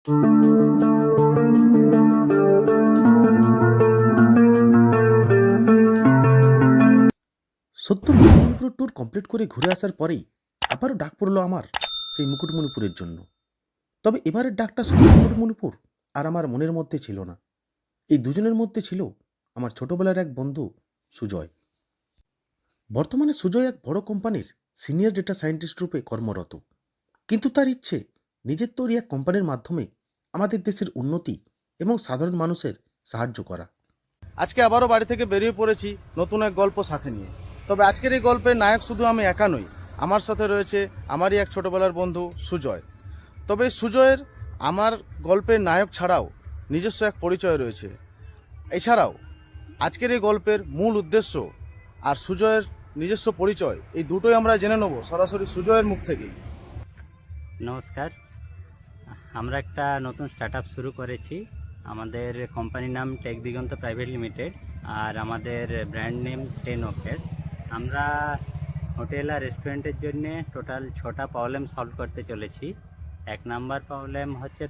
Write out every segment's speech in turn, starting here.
সদ্য Mukutmanipur tour complete করে ঘুরে আসার পরেই আবারও ডাক পড়লো আমার সেই মুকুটমণিপুরের জন্য। তবে এবারের ডাকটা শুধু মুকুটমণিপুর আর আমার মনের মধ্যে ছিল না, এই দুজনের মধ্যে ছিল আমার ছোটবেলার এক বন্ধু সুজয়। বর্তমানে সুজয় এক বড় কোম্পানির সিনিয়র ডেটা সায়েন্টিস্ট রূপে কর্মরত, কিন্তু তার ইচ্ছে নিজের তৈরি এক কোম্পানির মাধ্যমে আমাদের দেশের উন্নতি এবং সাধারণ মানুষের সাহায্য করা। আজকে আবারও বাড়ি থেকে বেরিয়ে পড়েছি নতুন এক গল্প সাথে নিয়ে। তবে আজকের এই গল্পের নায়ক শুধু আমি একা নই, আমার সাথে রয়েছে আমারই এক ছোটবেলার বন্ধু সুজয়। তবে সুজয়ের আমার গল্পের নায়ক ছাড়াও নিজস্ব এক পরিচয় রয়েছে। এছাড়াও আজকের এই গল্পের মূল উদ্দেশ্য আর সুজয়ের নিজস্ব পরিচয়, এই দুটোই আমরা জেনে নেব সরাসরি সুজয়ের মুখ থেকেই। নমস্কার, আমরা একটা নতুন স্টার্টআপ শুরু করেছি। আমাদের কোম্পানির নাম টেক দিগন্ত প্রাইভেট লিমিটেড, আর আমাদের ব্র্যান্ড নেম টেনোকেস। আমরা হোটেল আর রেস্টুরেন্টের জন্য টোটাল 6টা প্রবলেম সলভ করতে চলেছি। 1 নাম্বার প্রবলেম হচ্ছে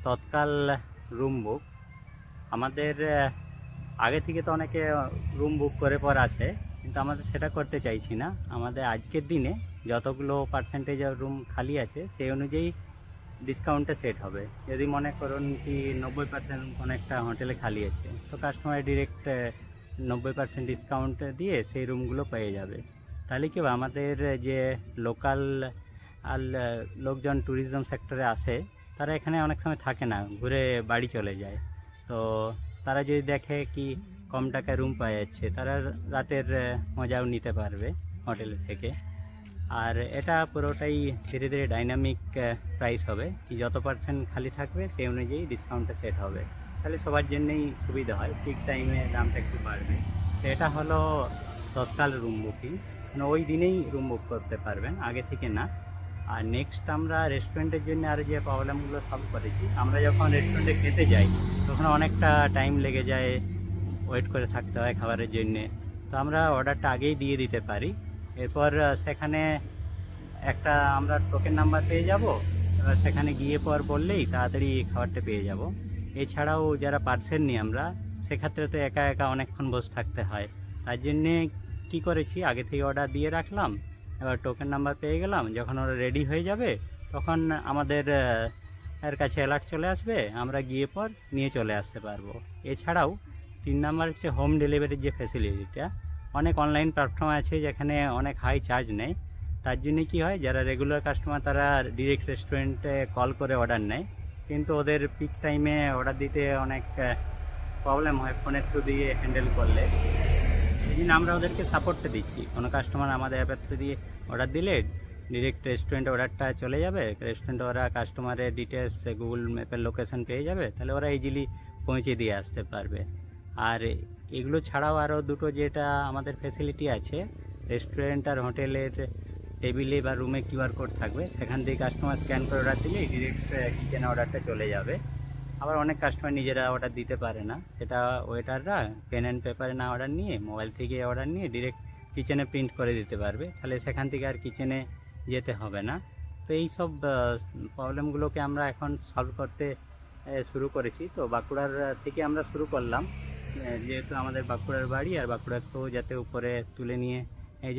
তৎকাল রুম বুক। আমাদের আগে থেকে তো অনেকে রুম বুক করে পর আছে, কিন্তু আমাদের সেটা করতে চাইছি না। আমাদের আজকের দিনে যতগুলো পার্সেন্টেজ রুম খালি আছে সেই অনুযায়ী ডিসকাউন্টে সেট হবে। যদি মনে করুন কি 90% কোনো একটা হোটেলে খালি আছে, তো কাস্টমার ডিরেক্ট 90% ডিসকাউন্ট দিয়ে সেই রুমগুলো পেয়ে যাবে। তাহলে কি আমাদের যে লোকাল আর লোকজন ট্যুরিজম সেক্টরে আসে, তারা এখানে অনেক সময় থাকে না, ঘুরে বাড়ি চলে যায়। তো তারা যদি দেখে কি কম টাকায় রুম পাওয়া যাচ্ছে, তারা রাতের মজাও নিতে পারবে হোটেল থেকে। আর এটা পুরোটাই ধীরে ধীরে ডাইনামিক প্রাইস হবে, কি যত পার্সেন্ট খালি থাকবে সেই অনুযায়ী ডিসকাউন্টটা সেট হবে। তাহলে সবার জন্যই সুবিধা হয়, ঠিক টাইমে দামটা একটু বাড়বে। তো এটা হলো তৎকাল রুম বুকিং, মানে ওই দিনেই রুম বুক করতে পারবেন, আগে থেকে না। আর নেক্সট আমরা রেস্টুরেন্টের জন্য আরও যে প্রবলেমগুলো সলভ করেছি, আমরা যখন রেস্টুরেন্টে খেতে যাই তখন অনেকটা টাইম লেগে যায়, ওয়েট করে থাকতে হয় খাবারের জন্যে। তো আমরা অর্ডারটা আগেই দিয়ে দিতে পারি। এরপর সেখানে একটা আমরা টোকেন নাম্বার পেয়ে যাব, এবার সেখানে গিয়ে পর বললেই তাড়াতাড়ি খাবারটা পেয়ে যাব। এছাড়াও যারা পার্সেল নিই আমরা, সেক্ষেত্রে তো একা একা অনেকক্ষণ বসে থাকতে হয়। তার জন্যে কী করেছি, আগে থেকে অর্ডার দিয়ে রাখলাম, এবার টোকেন নাম্বার পেয়ে গেলাম, যখন ওরা রেডি হয়ে যাবে তখন আমাদের এর কাছে অ্যালার্ট চলে আসবে, আমরা গিয়ে পর নিয়ে চলে আসতে পারবো। এছাড়াও 3 নাম্বার হচ্ছে হোম ডেলিভারির যে ফ্যাসিলিটিটা। অনেক অনলাইন প্ল্যাটফর্ম আছে যেখানে অনেক হাই চার্জ নেয়, তার জন্যে কী হয়, যারা রেগুলার কাস্টমার তারা ডিরেক্ট রেস্টুরেন্টে কল করে অর্ডার নেয়, কিন্তু ওদের পিক টাইমে অর্ডার দিতে অনেক প্রবলেম হয় ফোনের থ্রু দিয়ে হ্যান্ডেল করলে। এই জন্য আমরা ওদেরকে সাপোর্টটা দিচ্ছি। কোনো কাস্টমার আমাদের অ্যাপের থ্রু দিয়ে অর্ডার দিলে ডিরেক্ট রেস্টুরেন্টে অর্ডারটা চলে যাবে, রেস্টুরেন্টে ওরা কাস্টমারের ডিটেলস গুগল ম্যাপের লোকেশন পেয়ে যাবে, তাহলে ওরা ইজিলি পৌঁছে দিয়ে আসতে পারবে। আর এগুলো ছাড়াও আরও দুটো যেটা আমাদের ফ্যাসিলিটি আছে, রেস্টুরেন্ট আর হোটেলের টেবিলে বা রুমে কিউআর কোড থাকবে, সেখান থেকে কাস্টমার স্ক্যান করে অর্ডার দিলে ডিরেক্ট কিচেনে অর্ডারটা চলে যাবে। আবার অনেক কাস্টমার নিজেরা অর্ডার দিতে পারে না, সেটা ওয়েটাররা পেন অ্যান্ড পেপারে না অর্ডার নিয়ে মোবাইল থেকে অর্ডার নিয়ে ডিরেক্ট কিচেনে প্রিন্ট করে দিতে পারবে, তাহলে সেখান থেকে আর কিচেনে যেতে হবে না। তো এই সব প্রবলেমগুলোকে আমরা এখন সলভ করতে শুরু করেছি। তো বাঁকুড়ার থেকে আমরা শুরু করলাম, যেহেতু আমাদের বাঁকুড়ার বাড়ি, আর বাঁকুড়াকেও যাতে উপরে তুলে নিয়ে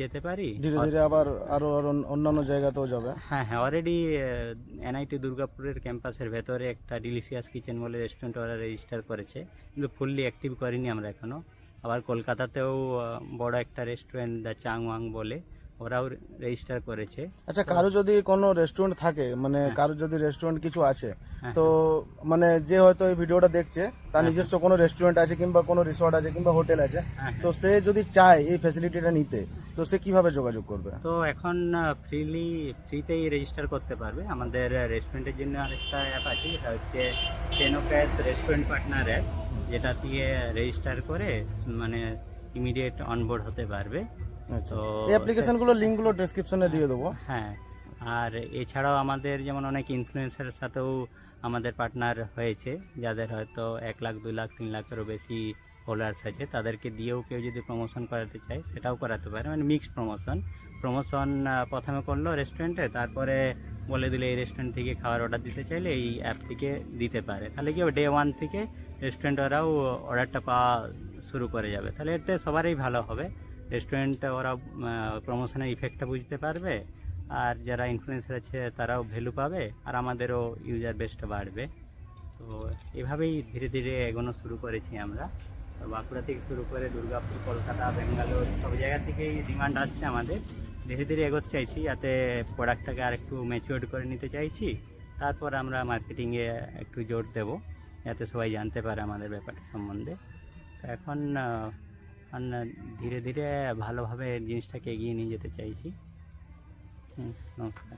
যেতে পারি, ধীরে ধীরে আবার আরও অন্যান্য জায়গাতেও যাবে। হ্যাঁ, অলরেডি এনআইটি দুর্গাপুরের ক্যাম্পাসের ভেতরে একটা ডিলিশিয়াস কিচেন বলে রেস্টুরেন্ট ওরা রেজিস্টার করেছে, কিন্তু ফুললি অ্যাক্টিভ করিনি আমরা এখনও। আবার কলকাতাতেও বড় একটা রেস্টুরেন্ট দ্য চাংওয়াং বলে, ওরাও রেজিস্টার করেছে। আচ্ছা, কারো যদি কোনো রেস্টুরেন্ট থাকে, মানে কারো যদি রেস্টুরেন্ট কিছু আছে, হ্যাঁ, তো মানে যে হয়তো এই ভিডিওটা দেখছে তার হ্যাঁ, নিজস্ব কোনো রেস্টুরেন্ট আছে কিংবা কোনো রিসর্ট আছে কিংবা হোটেল আছে, হ্যাঁ, তো সে যদি চায় এই ফ্যাসিলিটিটা নিতে, তো সে কিভাবে যোগাযোগ করবে? তো এখন ফ্রিতেই রেজিস্টার করতে পারবে। আমাদের রেস্টুরেন্টের জন্য আরেকটা অ্যাপ আছে, যেটা হচ্ছে টেনোক্যাশ রেস্টুরেন্ট পার্টনার অ্যাপ, যেটা দিয়ে রেজিস্টার করে মানে ইমিডিয়েট অনবোর্ড হতে পারবে। আচ্ছা, তো এই অ্যাপ্লিকেশনগুলো লিঙ্কগুলো ডেসক্রিপশনে দিয়ে দেবো। হ্যাঁ, আর এছাড়াও আমাদের যেমন অনেক ইনফ্লুয়েন্সারের সাথেও আমাদের পার্টনার হয়েছে, যাদের হয়তো 1 লাখ 2 লাখ 3 লাখেরও বেশি ফলোয়ার্স আছে, তাদেরকে দিয়েও কেউ যদি প্রমোশন করাতে চায় সেটাও করাতে পারে, মানে মিক্সড প্রমোশন। প্রমোশন প্রথমে করলো রেস্টুরেন্টে, তারপরে বলে দিলে এই রেস্টুরেন্ট থেকে খাবার অর্ডার দিতে চাইলে এই অ্যাপ থেকে দিতে পারে। তাহলে কি ডে 1 থেকে রেস্টুরেন্ট ওরাও অর্ডারটা পাওয়া শুরু করে যাবে। তাহলে এতে সবারই ভালো হবে, রেস্টুরেন্ট ওরা প্রমোশনের ইফেক্টটা বুঝতে পারবে, আর যারা ইনফ্লুয়েন্সার আছে তারাও ভ্যালু পাবে, আর আমাদেরও ইউজার বেসটা বাড়বে। তো এভাবেই ধীরে ধীরে এগোনো শুরু করেছি আমরা। তো বাঁকুড়া থেকে শুরু করে দুর্গাপুর, কলকাতা, বেঙ্গালোর সব জায়গা থেকেই ডিমান্ড আসছে আমাদের। ধীরে ধীরে এগোতে চাইছি, যাতে প্রোডাক্টটাকে আর একটু ম্যাচিওর করে নিতে চাইছি। তারপর আমরা মার্কেটিংয়ে একটু জোর দেব, যাতে সবাই জানতে পারে আমাদের ব্যাপারটা সম্বন্ধে। তো এখন ধীরে ধীরে ভালোভাবে জিনিসটাকে এগিয়ে নিয়ে যেতে চাইছি। নমস্কার।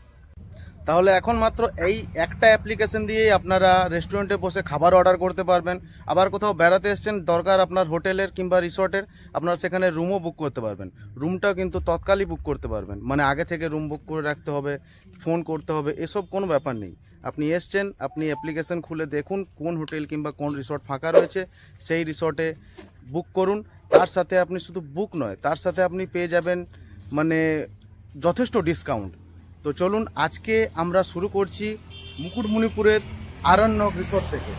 তাহলে এখন মাত্র এই একটা অ্যাপ্লিকেশন দিয়েই আপনারা রেস্টুরেন্টে বসে খাবার অর্ডার করতে পারবেন। আবার কোথাও বেড়াতে এসছেন, দরকার আপনার হোটেলের কিংবা রিসর্টের, আপনারা সেখানে রুমও বুক করতে পারবেন। রুমটাও কিন্তু তৎকালই বুক করতে পারবেন, মানে আগে থেকে রুম বুক করে রাখতে হবে, ফোন করতে হবে, এসব কোনো ব্যাপার নেই। আপনি এসছেন, আপনি অ্যাপ্লিকেশন খুলে দেখুন কোন হোটেল কিংবা কোন রিসর্ট ফাঁকা রয়েছে, সেই রিসর্টে বুক করুন। তার সাথে আপনি শুধু বুক নয়, তার সাথে আপনি পেয়ে যাবেন মানে যথেষ্ট ডিসকাউন্ট। তো চলুন আজকে আমরা শুরু করছি মুকুটমণিপুরের আরণ্যক রিসর্ট থেকে।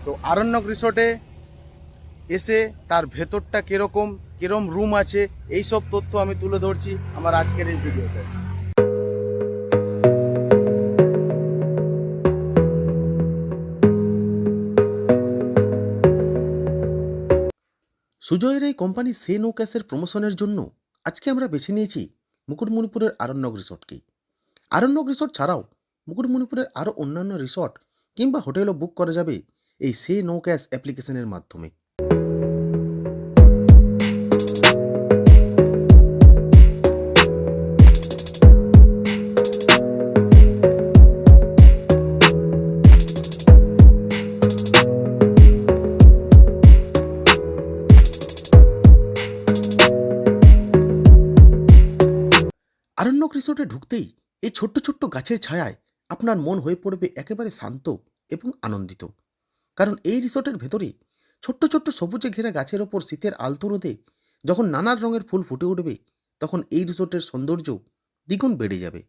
তো আরণ্যক রিসর্টে এসে তার ভেতরটা কিরম রুম আছে, এই সব তথ্য আমি তুলে ধরছি আমার আজকের এই ভিডিওতে। সুজয়ের এই কোম্পানি সে নো ক্যাশের প্রমোশনের জন্য আজকে আমরা বেছে নিয়েছি মুকুটমণিপুরের আরণ্যক রিসর্টকে। আরণ্যক রিসর্ট ছাড়াও মুকুটমণিপুরের আরও অন্যান্য রিসর্ট কিংবা হোটেলও বুক করা যাবে এই সে নো ক্যাশ অ্যাপ্লিকেশনের মাধ্যমে। আরণ্যক রিসর্টে ঢুকতেই এই ছোট্ট ছোট্ট গাছের ছায়ায় আপনার মন হয়ে পড়বে একেবারে শান্ত এবং আনন্দিত। কারণ এই রিসর্টের ভেতরে ছোট্ট ছোট্ট সবুজে ঘেরা গাছের ওপর শীতের আলতো রোদে যখন নানান রঙের ফুল ফুটে উঠবে, তখন এই রিসর্টের সৌন্দর্য দ্বিগুণ বেড়ে যাবে।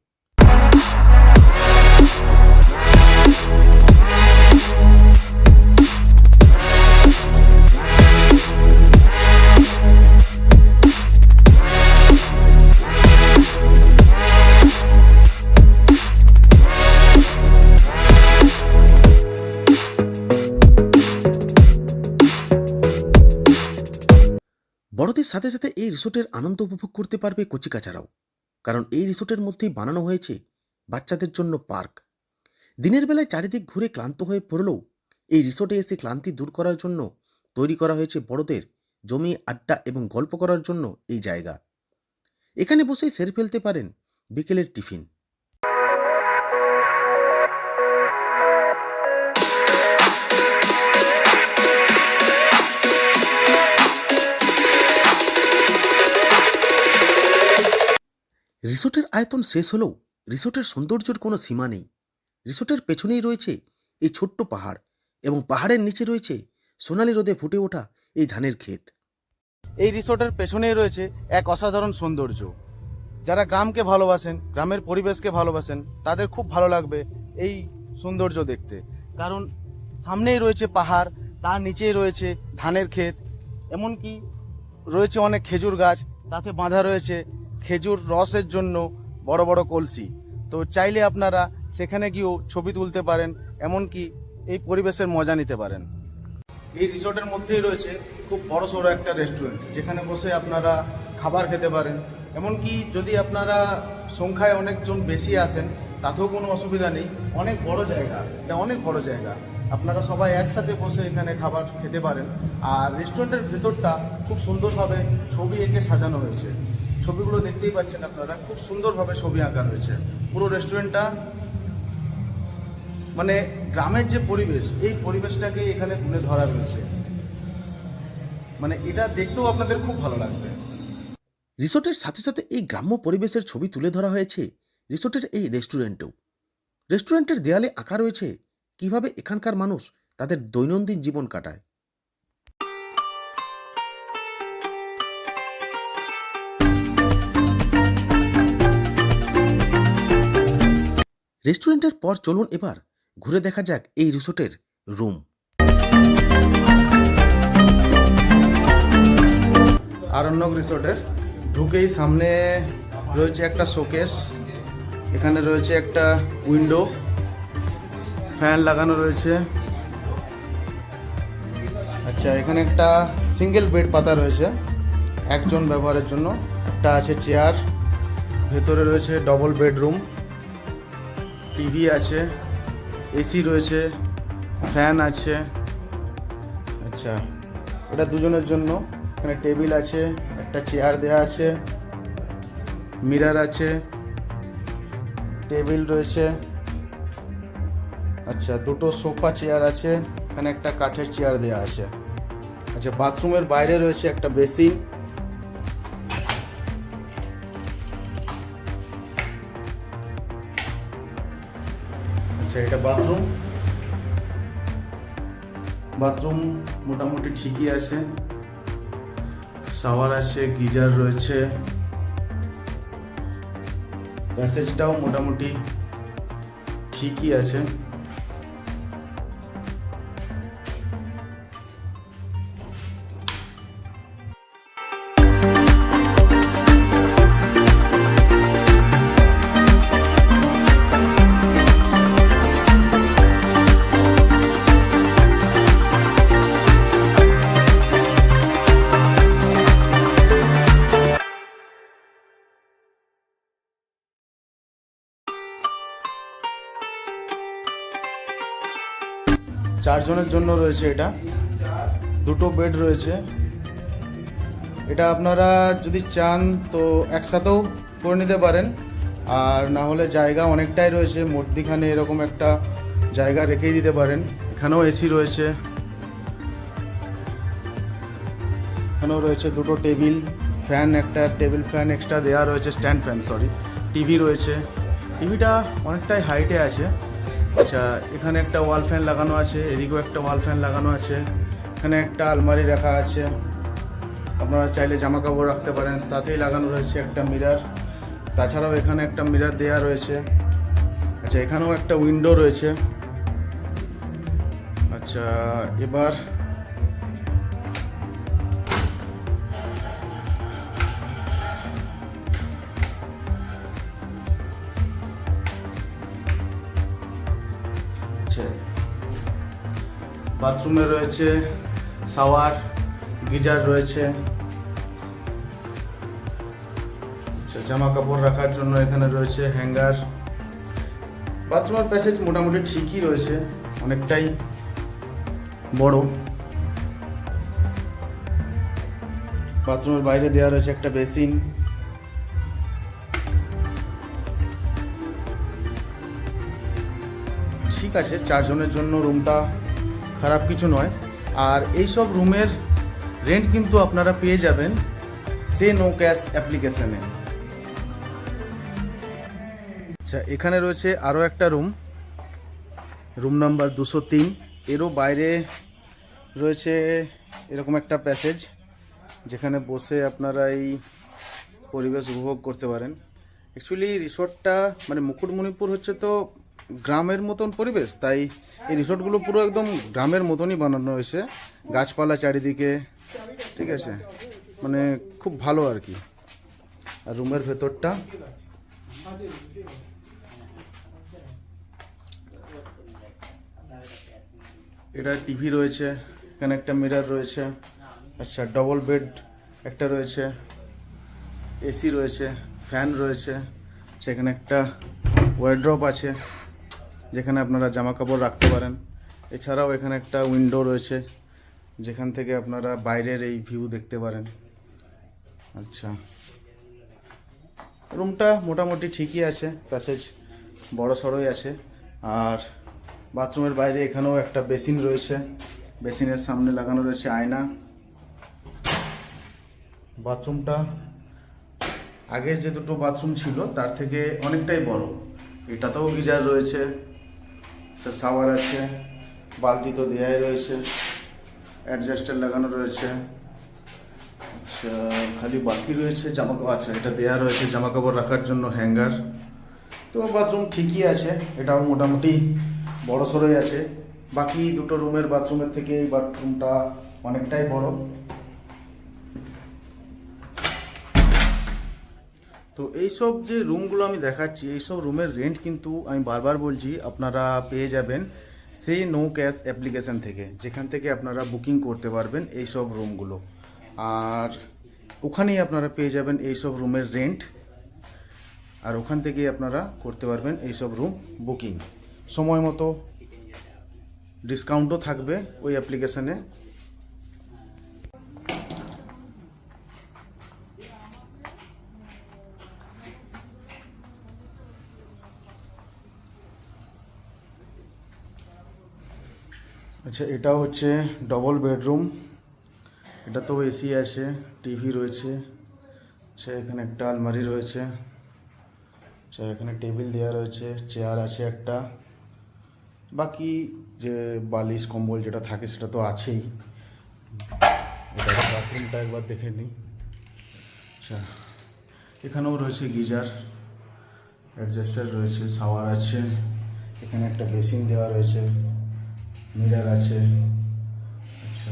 বড়দের সাথে সাথে এই রিসোর্টের আনন্দ উপভোগ করতে পারবে কচিকাচারাও, কারণ এই রিসোর্টের মধ্যেই বানানো হয়েছে বাচ্চাদের জন্য পার্ক। দিনের বেলায় চারিদিক ঘুরে ক্লান্ত হয়ে পড়লেও এই রিসোর্টে এসে ক্লান্তি দূর করার জন্য তৈরি করা হয়েছে বড়দের জমিয়ে আড্ডা এবং গল্প করার জন্য এই জায়গা। এখানে বসেই সেরে ফেলতে পারেন বিকেলের টিফিন। রিসোর্টের আয়তন শেষ হলেও রিসোর্টের সৌন্দর্যের কোনো সীমা নেই। রিসোর্টের পেছনেই রয়েছে এই ছোট্ট পাহাড়, এবং পাহাড়ের নিচে রয়েছে সোনালি রোদে ফুটে ওঠা এই ধানের ক্ষেত। এই রিসোর্টের পেছনেই রয়েছে এক অসাধারণ সৌন্দর্য। যারা গ্রামকে ভালোবাসেন, গ্রামের পরিবেশকে ভালোবাসেন, তাদের খুব ভালো লাগবে এই সৌন্দর্য দেখতে। কারণ সামনেই রয়েছে পাহাড়, তার নিচেই রয়েছে ধানের ক্ষেত, এমনকি রয়েছে অনেক খেজুর গাছ, তাতে বাঁধা রয়েছে খেজুর রসের জন্য বড় বড় কলসি। তো চাইলে আপনারা সেখানে গিয়েও ছবি তুলতে পারেন, এমনকি এই পরিবেশের মজা নিতে পারেন। এই রিসোর্টের মধ্যেই রয়েছে খুব বড় সড়ো একটা রেস্টুরেন্ট, যেখানে বসে আপনারা খাবার খেতে পারেন। এমনকি যদি আপনারা সংখ্যায় অনেকজন বেশি আসেন, তাতেও কোনো অসুবিধা নেই। অনেক বড় জায়গা, এটা অনেক বড় জায়গা, আপনারা সবাই একসাথে বসে এখানে খাবার খেতে পারেন। আর রেস্টুরেন্টের ভেতরটা খুব সুন্দরভাবে ছবি এঁকে সাজানো হয়েছে। ছবিগুলো দেখতেই পাচ্ছেন আপনারা, খুব সুন্দরভাবে ছবি আঁকা রয়েছে। পুরো রেস্টুরেন্টটা মানে গ্রামের যে পরিবেশ, এই পরিবেশটাকে এখানে তুলে ধরা রয়েছে। মানে এটা দেখতেও আপনাদের খুব ভালো লাগবে। রিসোর্টের সাথে সাথে এই গ্রাম্য পরিবেশের ছবি তুলে ধরা হয়েছে রিসোর্টের এই রেস্টুরেন্টেও। রেস্টুরেন্টের দেয়ালে আঁকা রয়েছে কিভাবে এখানকার মানুষ তাদের দৈনন্দিন জীবন কাটায়। রেস্টুরেন্টের পর চলুন এবার ঘুরে দেখা যাক এই রিসোর্টের রুম। আরণ্যক রিসোর্টের ঢুকেই সামনে রয়েছে একটা শোকেস, এখানে রয়েছে একটা উইন্ডো, ফ্যান লাগানো রয়েছে। আচ্ছা, এখানে একটা সিঙ্গেল বেড পাতা রয়েছে একজন ব্যবহারের জন্য, একটা আছে চেয়ার, ভেতরে রয়েছে ডবল বেডরুম, টিভি আছে, এসি রয়েছে, ফ্যান আছে। আচ্ছা, এটা দুজনের জন্য। এখানে টেবিল আছে, একটা চেয়ার দেওয়া আছে, মিরর আছে, টেবিল রয়েছে। আচ্ছা, দুটো সোফা চেয়ার আছে, এখানে একটা কাঠের চেয়ার দেওয়া আছে। আচ্ছা, বাথরুমের বাইরে রয়েছে একটা বেসিন। আচ্ছা, এটা বাথরুম। বাথরুম মোটামুটি ঠিকই আছে, শাওয়ার আছে, গিজার রয়েছে, প্যাসেজটাও মোটামুটি ঠিকই আছে। চারজনের জন্য রয়েছে এটা, দুটো বেড রয়েছে। এটা আপনারা যদি চান তো একসাথেও করে নিতে পারেন, আর না হলে জায়গা অনেকটাই রয়েছে, মধ্যিখানে এরকম একটা জায়গা রেখেই দিতে পারেন। এখানেও এসি রয়েছে, এখানেও রয়েছে দুটো টেবিল ফ্যান, একটা টেবিল ফ্যান এক্সট্রা দেওয়া রয়েছে, স্ট্যান্ড ফ্যান সরি, টিভি রয়েছে। টিভিটা অনেকটাই হাইটে আছে। আচ্ছা, এখানে একটা ওয়াল ফ্যান লাগানো আছে, এদিকেও একটা ওয়াল ফ্যান লাগানো আছে, এখানে একটা আলমারি রাখা আছে, আপনারা চাইলে জামা কাপড় রাখতে পারেন। তাতেই লাগানো রয়েছে একটা মিরর, তাছাড়াও এখানে একটা মিরর দেওয়া রয়েছে। আচ্ছা, এখানেও একটা উইন্ডো রয়েছে। আচ্ছা, এবার বাথরুমে রয়েছে শাওয়ার, গিজার রয়েছে। জামা কাপড় রাখার জন্য এখানে রয়েছে হ্যাঙ্গার। বাথরুমের প্যাসেজ মোটামুটি ঠিকই রয়েছে, অনেকটাই বড়। বাথরুমের বাইরে দেওয়া রয়েছে একটা বেসিন। ঠিক আছে, চারজনের জন্য রুমটা খারাপ কিছু নয়। আর এই সব রুমের রেন্ট কিন্তু আপনারা পেয়ে যাবেন সে নো ক্যাশ অ্যাপ্লিকেশনে। আচ্ছা, এখানে রয়েছে আরও একটা রুম, রুম নাম্বার 203। এরও বাইরে রয়েছে এরকম একটা প্যাসেজ, যেখানে বসে আপনারা এই পরিবেশ উপভোগ করতে পারেন। অ্যাকচুয়ালি রিসোর্টটা মানে মুকুটমণিপুর হচ্ছে তো গ্রামের মতন পরিবেশ, তাই এই রিসোর্টগুলো পুরো একদম গ্রামের মতনই বানানো হয়েছে, গাছপালা চারিদিকে, ঠিক আছে, মানে খুব ভালো আর কি। আর রুমের ভেতরটা এটা টিভি রয়েছে, এখানে একটা মিরর রয়েছে। আচ্ছা, ডবল বেড একটা রয়েছে, এসি রয়েছে, ফ্যান রয়েছে। সেখানে একটা ওয়ারড্রপ আছে, যেখানে আপনারা জামা কাপড় রাখতে পারেন। এছাড়াও এখানে একটা উইন্ডো রয়েছে, যেখান থেকে আপনারা বাইরের এই ভিউ দেখতে পারেন। আচ্ছা, রুমটা মোটামুটি ঠিকই আছে, প্যাসেজ বড় সড়ই আছে। আর বাথরুমের বাইরে এখানেও একটা বেসিন রয়েছে, বেসিনের সামনে লাগানো রয়েছে আয়না। বাথরুমটা আগের যে দুটো বাথরুম ছিল তার থেকে অনেকটাই বড়। এটাতেও গিজার রয়েছে, শাওয়ার আছে, বালতি তো দেয়াই রয়েছে, অ্যাডজাস্টার লাগানো রয়েছে। আচ্ছা, খালি বাকি রয়েছে জামা কাপড়। আচ্ছা, এটা দেয়া রয়েছে জামা কাপড় রাখার জন্য হ্যাঙ্গার। তো বাথরুম ঠিকই আছে, এটাও মোটামুটি বড় সড়োই আছে। বাকি দুটো রুমের বাথরুমের থেকে এই বাথরুমটা অনেকটাই বড়। তো এইসব যে রুমগুলো আমি দেখাচ্ছি, এইসব রুমের রেন্ট কিন্তু আমি বারবার বলছি আপনারা পেয়ে যাবেন সেই নো ক্যাশ অ্যাপ্লিকেশন থেকে, যেখান থেকে আপনারা বুকিং করতে পারবেন এইসব রুমগুলো। আর ওখানেই আপনারা পেয়ে যাবেন এইসব রুমের রেন্ট, আর ওখান থেকেই আপনারা করতে পারবেন এইসব রুম বুকিং। সময় মতো ডিসকাউন্টও থাকবে ওই অ্যাপ্লিকেশনে। আচ্ছা, এটাও হচ্ছে ডবল বেডরুম। এটা তো এসি আছে, টিভি রয়েছে। আচ্ছা, এখানে একটা আলমারি রয়েছে। আচ্ছা, এখানে টেবিল দেওয়া রয়েছে, চেয়ার আছে একটা। বাকি যে বালিশ কম্বল যেটা থাকে সেটা তো আছেই। এটা বাথরুমটা একবার দেখে নিই। আচ্ছা, এখানেও রয়েছে গিজার, অ্যাডজাস্টার রয়েছে, শাওয়ার আছে। এখানে একটা বেসিন দেওয়া রয়েছে, মিরর আছে। আচ্ছা,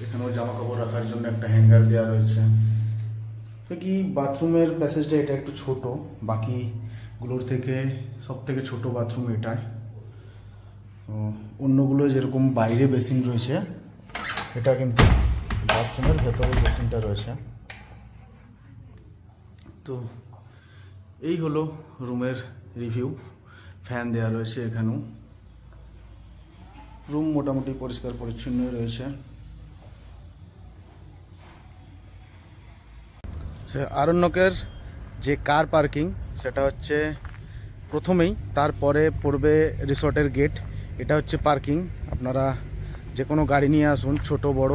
এখানেও জামা কাপড় রাখার জন্য একটা হ্যাঙ্গার দেওয়া রয়েছে। তো কি বাথরুমের প্যাসেজটা এটা একটু ছোট, বাকিগুলোর থেকে সব থেকে ছোট বাথরুম এটাই। তো অন্যগুলো যেরকম বাইরে বেসিন রয়েছে, এটা কিন্তু বাথরুমের ভেতরে বেসিনটা রয়েছে। তো এই হলো রুমের রিভিউ। ফ্যান দেওয়া রয়েছে এখানেও। রুম মোটামুটি পরিষ্কার পরিচ্ছন্নই রয়েছে। আরণ্যকের যে কার পার্কিং, সেটা হচ্ছে প্রথমেই, তারপরে পড়বে রিসর্টের গেট। এটা হচ্ছে পার্কিং। আপনারা যে কোনো গাড়ি নিয়ে আসুন, ছোট বড়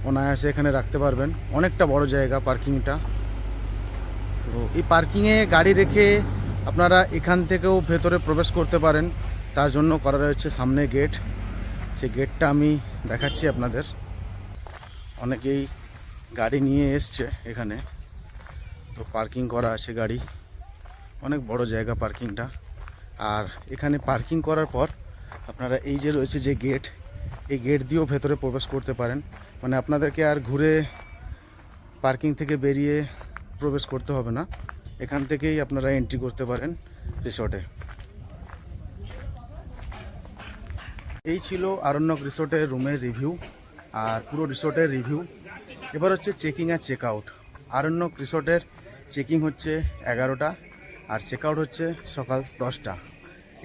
অনায়াসে এখানে রাখতে পারবেন। অনেকটা বড় জায়গা পার্কিংটা। তো এই পার্কিংয়ে গাড়ি রেখে আপনারা এখান থেকেও ভেতরে প্রবেশ করতে পারেন। তার জন্য করা রয়েছে সামনে গেট। সেই গেটটা আমি দেখাচ্ছি আপনাদের। অনেকেই গাড়ি নিয়ে এসছে এখানে, তো পার্কিং করা আছে গাড়ি। অনেক বড় জায়গা পার্কিংটা। আর এখানে পার্কিং করার পর আপনারা এই যে রয়েছে যে গেট, এই গেট দিয়েও ভেতরে প্রবেশ করতে পারেন। মানে আপনাদেরকে আর ঘুরে পার্কিং থেকে বেরিয়ে প্রবেশ করতে হবে না, এখান থেকেই আপনারা এন্ট্রি করতে পারেন রিসর্টে। এই ছিল আরণ্যক রিসর্টের রুমের রিভিউ আর পুরো রিসর্টের রিভিউ। এবার হচ্ছে চেকিং আর চেক আউট। আরণ্যক রিসর্টের চেকিং হচ্ছে 11টা আর চেক আউট হচ্ছে সকাল 10টা।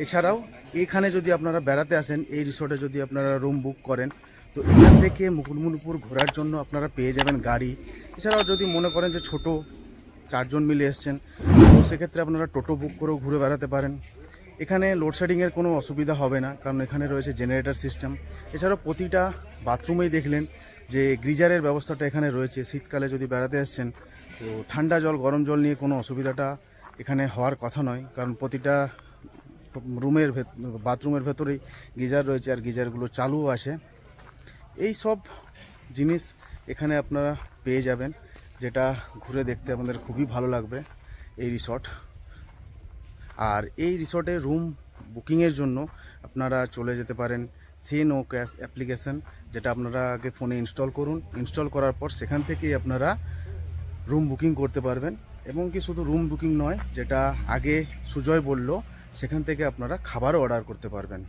এছাড়াও এখানে যদি আপনারা বেড়াতে আসেন, এই রিসর্টে যদি আপনারা রুম বুক করেন, তো এখান থেকে মুকুটমণিপুর ঘোরার জন্য আপনারা পেয়ে যাবেন গাড়ি। এছাড়াও যদি মনে করেন যে ছোট 4 জন মিলে এসছেন, তো সেক্ষেত্রে আপনারা টোটো বুক করেও ঘুরে বেড়াতে পারেন। এখানে লোডশেডিংয়ের কোনো অসুবিধা হবে না, কারণ এখানে রয়েছে জেনারেটর সিস্টেম। এছাড়াও প্রতিটা বাথরুমেই দেখলেন যে গিজারের ব্যবস্থাটা এখানে রয়েছে। শীতকালে যদি বেড়াতে আসছেন, তো ঠান্ডা জল গরম জল নিয়ে কোনো অসুবিধাটা এখানে হওয়ার কথা নয়, কারণ প্রতিটা রুমের বাথরুমের ভেতরেই গিজার রয়েছে আর গিজারগুলো চালুও আছে। এই সব জিনিস এখানে আপনারা পেয়ে যাবেন, যেটা ঘুরে দেখতে আপনাদের খুবই ভালো লাগবে এই রিসর্ট। আর এই রিসর্টে রুম বুকিংয়ের জন্য আপনারা চলে যেতে পারেন সে নো ক্যাশ অ্যাপ্লিকেশন, যেটা আপনারা আগে ফোনে ইনস্টল করুন। ইনস্টল করার পর সেখান থেকেই আপনারা রুম বুকিং করতে পারবেন। এবং কি শুধু রুম বুকিং নয়, যেটা আগে সুজয় বলল, সেখান থেকে আপনারা খাবারও অর্ডার করতে পারবেন।